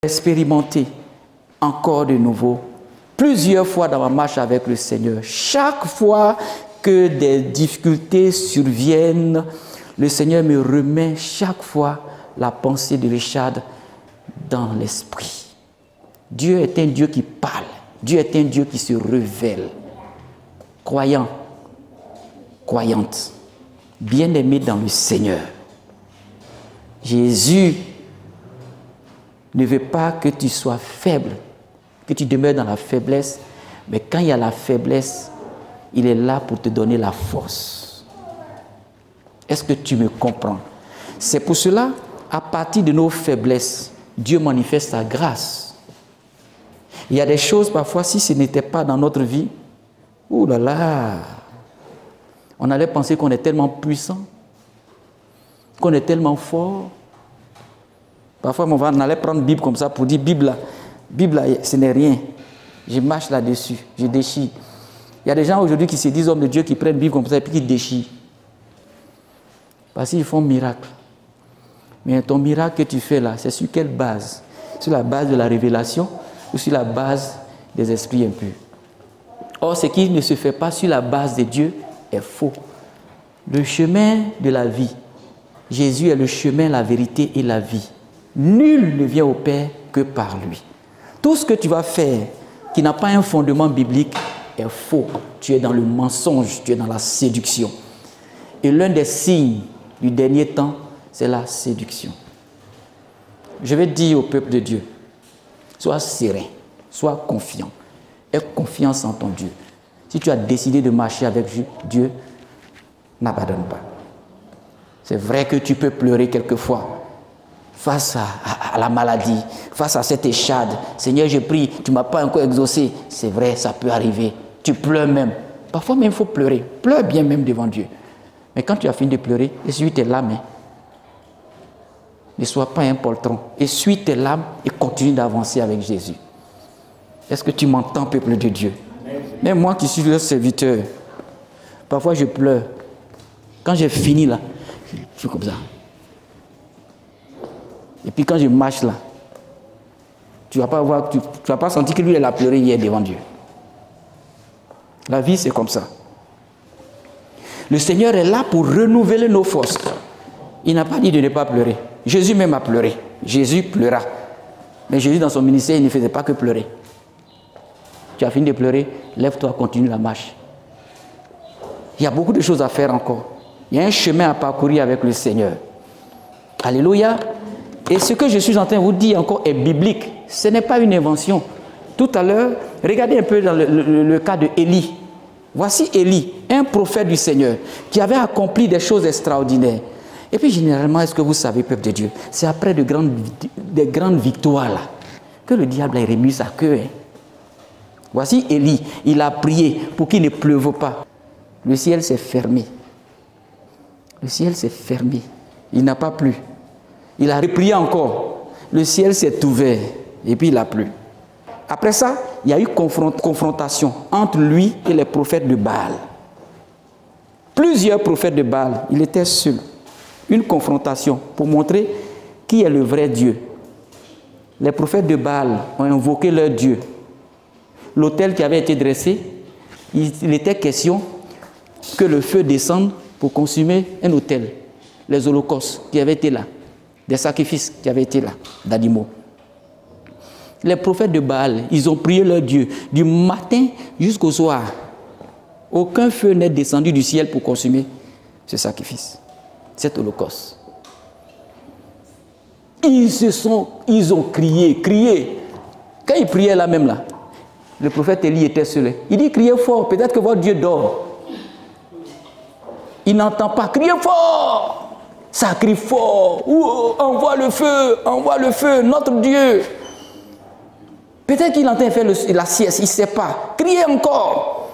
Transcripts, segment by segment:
expérimenté encore de nouveau, plusieurs fois dans ma marche avec le Seigneur. Chaque fois que des difficultés surviennent, le Seigneur me remet chaque fois la pensée de Richard dans l'esprit. Dieu est un Dieu qui parle. Dieu est un Dieu qui se révèle. Croyant, croyante, bien-aimé dans le Seigneur. Jésus ne veut pas que tu sois faible, que tu demeures dans la faiblesse, mais quand il y a la faiblesse, il est là pour te donner la force. Est-ce que tu me comprends? C'est pour cela, à partir de nos faiblesses, Dieu manifeste sa grâce. Il y a des choses, parfois, si ce n'était pas dans notre vie, ouh là là, on allait penser qu'on est tellement puissant, qu'on est tellement fort. Parfois, on allait prendre Bible comme ça pour dire, Bible là, ce n'est rien. Je marche là-dessus, je déchire. Il y a des gens aujourd'hui qui se disent hommes de Dieu qui prennent Bible comme ça et puis qui déchirent. Parce qu'ils font miracle. Mais ton miracle que tu fais là, c'est sur quelle base? Sur la base de la révélation ou sur la base des esprits impurs? Or, ce qui ne se fait pas sur la base de Dieu est faux. Le chemin de la vie, Jésus est le chemin, la vérité et la vie. Nul ne vient au Père que par lui. Tout ce que tu vas faire qui n'a pas un fondement biblique est faux. Tu es dans le mensonge, tu es dans la séduction. Et l'un des signes du dernier temps, c'est la séduction. Je vais dire au peuple de Dieu, sois serein, sois confiant. Aie confiance en ton Dieu. Si tu as décidé de marcher avec Dieu, n'abandonne pas. C'est vrai que tu peux pleurer quelquefois face à la maladie, face à cette échade. Seigneur, je prie, tu ne m'as pas encore exaucé. C'est vrai, ça peut arriver. Tu pleures même. Parfois même, il faut pleurer. Pleure bien même devant Dieu. Mais quand tu as fini de pleurer, essuie tes larmes. Ne sois pas un poltron. Essuie tes larmes et continue d'avancer avec Jésus. Est-ce que tu m'entends, peuple de Dieu? Même moi qui suis le serviteur, parfois je pleure. Quand j'ai fini là, je suis comme ça. Et puis quand je marche là, tu ne vas pas sentir que lui il a pleuré hier devant Dieu. La vie c'est comme ça. Le Seigneur est là pour renouveler nos forces. Il n'a pas dit de ne pas pleurer. Jésus même a pleuré. Jésus pleura. Mais Jésus dans son ministère, il ne faisait pas que pleurer. Tu as fini de pleurer, lève-toi, continue la marche. Il y a beaucoup de choses à faire encore. Il y a un chemin à parcourir avec le Seigneur. Alléluia. Et ce que je suis en train de vous dire encore est biblique. Ce n'est pas une invention. Tout à l'heure, regardez un peu dans le cas de Élie. Voici Élie, un prophète du Seigneur, qui avait accompli des choses extraordinaires. Et puis généralement, est-ce que vous savez, peuple de Dieu, c'est après des grandes victoires là, que le diable a remis sa queue. Voici Élie, il a prié pour qu'il ne pleuve pas. Le ciel s'est fermé. Le ciel s'est fermé. Il n'a pas plu. Il a reprié encore. Le ciel s'est ouvert et puis il a plu. Après ça, il y a eu confrontation entre lui et les prophètes de Baal. Plusieurs prophètes de Baal, il était seul. Une confrontation pour montrer qui est le vrai Dieu. Les prophètes de Baal ont invoqué leur Dieu. L'autel qui avait été dressé, il était question que le feu descende pour consumer un autel. Les holocaustes qui avaient été là, des sacrifices qui avaient été là, d'animaux. Les prophètes de Baal, ils ont prié leur Dieu du matin jusqu'au soir. Aucun feu n'est descendu du ciel pour consumer ce sacrifice, cet holocauste. Ils ont crié. Quand ils priaient là même là, le prophète Élie était seul. Il dit criez fort, peut-être que votre Dieu dort. Il n'entend pas, criez fort. Ça crie fort. Envoie le feu, notre Dieu. Peut-être qu'il entend faire la sieste, il ne sait pas. Criez encore.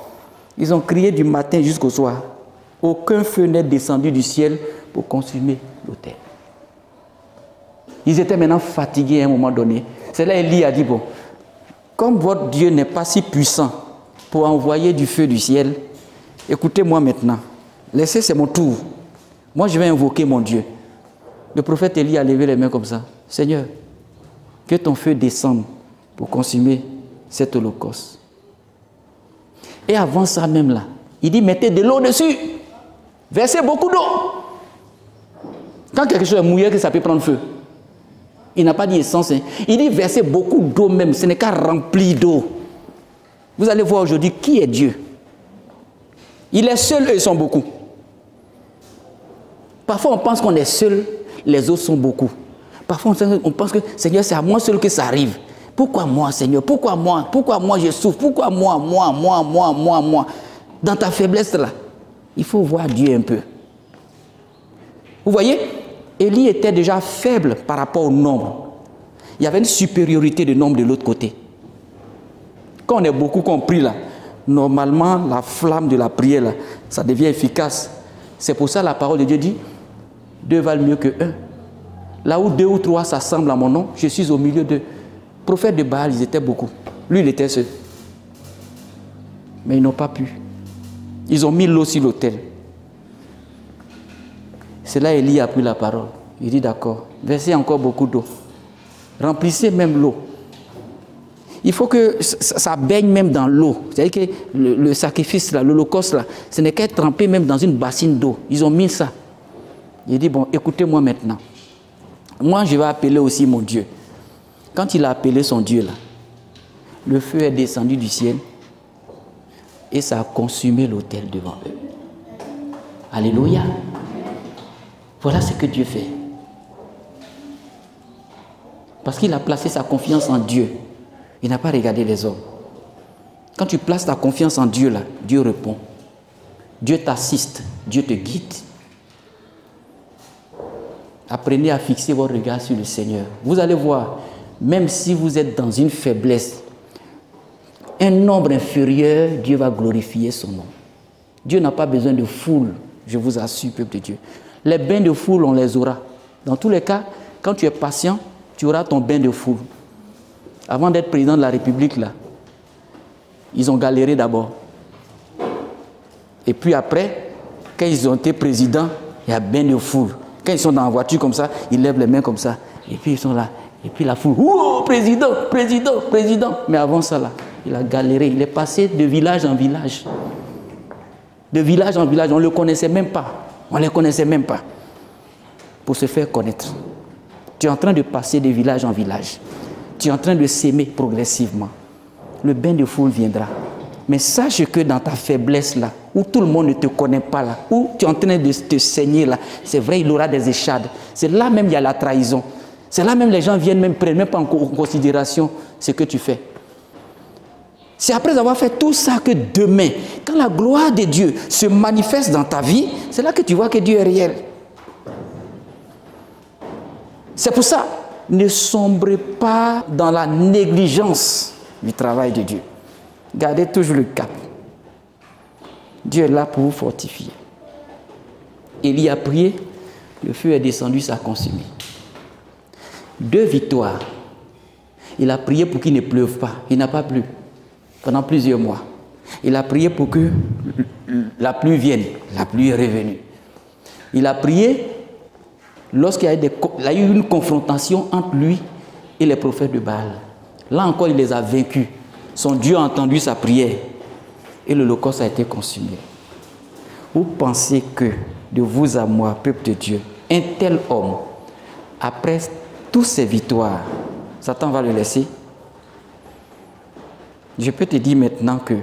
Ils ont crié du matin jusqu'au soir. Aucun feu n'est descendu du ciel pour consumer l'autel. Ils étaient maintenant fatigués à un moment donné. C'est là Élie a dit, bon, comme votre Dieu n'est pas si puissant pour envoyer du feu du ciel, écoutez-moi maintenant. Laissez, c'est mon tour. Moi, je vais invoquer mon Dieu. Le prophète Élie a levé les mains comme ça. Seigneur, Que ton feu descende pour consumer cet holocauste. Et avant ça même là, il dit mettez de l'eau dessus. Versez beaucoup d'eau. Quand quelque chose est mouillé, que ça peut prendre feu. Il n'a pas dit essence. Hein. Il dit versez beaucoup d'eau même. Ce n'est qu'à remplir d'eau. Vous allez voir aujourd'hui qui est Dieu. Il est seul, eux ils sont beaucoup. Parfois on pense qu'on est seul, les autres sont beaucoup. Parfois on pense que Seigneur, c'est à moi seul que ça arrive. Pourquoi moi, Seigneur? Pourquoi moi? Pourquoi moi je souffre? Pourquoi moi? Dans ta faiblesse là, il faut voir Dieu un peu. Vous voyez, Élie était déjà faible par rapport au nombre. Il y avait une supériorité de nombre de l'autre côté. Quand on est beaucoup compris là, normalement la flamme de la prière là, ça devient efficace. C'est pour ça la parole de Dieu dit, 2 valent mieux que 1. Là où 2 ou 3 s'assemblent à mon nom, je suis au milieu d'eux. Prophètes de Baal, ils étaient beaucoup. Lui, il était seul. Mais ils n'ont pas pu. Ils ont mis l'eau sur l'autel. C'est là Élie a pris la parole. Il dit d'accord, versez encore beaucoup d'eau. Remplissez même l'eau. Il faut que ça baigne même dans l'eau. C'est-à-dire que le sacrifice, l'holocauste, là, ce n'est qu'être trempé même dans une bassine d'eau. Ils ont mis ça. Il dit, bon, écoutez-moi maintenant. Moi, je vais appeler aussi mon Dieu. Quand il a appelé son Dieu, là, le feu est descendu du ciel et ça a consumé l'autel devant eux. Alléluia. Voilà ce que Dieu fait. Parce qu'il a placé sa confiance en Dieu. Il n'a pas regardé les hommes. Quand tu places ta confiance en Dieu, là, Dieu répond. Dieu t'assiste, Dieu te guide. Apprenez à fixer votre regard sur le Seigneur. Vous allez voir, même si vous êtes dans une faiblesse, un nombre inférieur, Dieu va glorifier son nom. Dieu n'a pas besoin de foule, je vous assure, peuple de Dieu. Les bains de foule, on les aura. Dans tous les cas, quand tu es patient, tu auras ton bain de foule. Avant d'être président de la République, là, ils ont galéré d'abord. Et puis après, quand ils ont été présidents, il y a bain de foule. Quand ils sont dans la voiture comme ça, ils lèvent les mains comme ça. Et puis ils sont là. Et puis la foule, oh, président, président, président. Mais avant ça, là, il a galéré. Il est passé de village en village. De village en village, on ne le connaissait même pas. On ne les connaissait même pas. Pour se faire connaître. Tu es en train de passer de village en village. Tu es en train de s'aimer progressivement. Le bain de foule viendra. Mais sache que dans ta faiblesse là, où tout le monde ne te connaît pas là, où tu es en train de te saigner là, c'est vrai, il aura des échades. C'est là même il y a la trahison. C'est là même les gens viennent même prennent même pas en considération ce que tu fais. C'est après avoir fait tout ça que demain, quand la gloire de Dieu se manifeste dans ta vie, c'est là que tu vois que Dieu est réel. C'est pour ça, ne sombrez pas dans la négligence du travail de Dieu. Gardez toujours le cap. Dieu est là pour vous fortifier. Élie a prié, le feu est descendu, ça a consumé. 2 victoires. Il a prié pour qu'il ne pleuve pas. Il n'a pas plu pendant plusieurs mois. Il a prié pour que la pluie vienne. La pluie est revenue. Il a prié lorsqu'il y a eu une confrontation entre lui et les prophètes de Baal. Là encore, il les a vaincus. Son Dieu a entendu sa prière et l'holocauste a été consumé. Vous pensez que de vous à moi, peuple de Dieu, un tel homme, après toutes ces victoires, Satan va le laisser? Je peux te dire maintenant que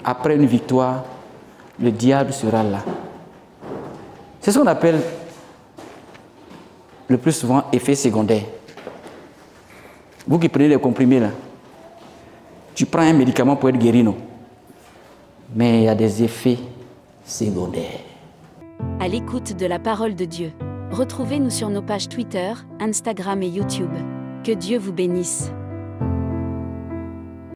après une victoire, le diable sera là. C'est ce qu'on appelle le plus souvent effet secondaire. Vous qui prenez des comprimés là, tu prends un médicament pour être guéri, non? Mais il y a des effets secondaires. À l'écoute de la parole de Dieu. Retrouvez-nous sur nos pages Twitter, Instagram et YouTube. Que Dieu vous bénisse.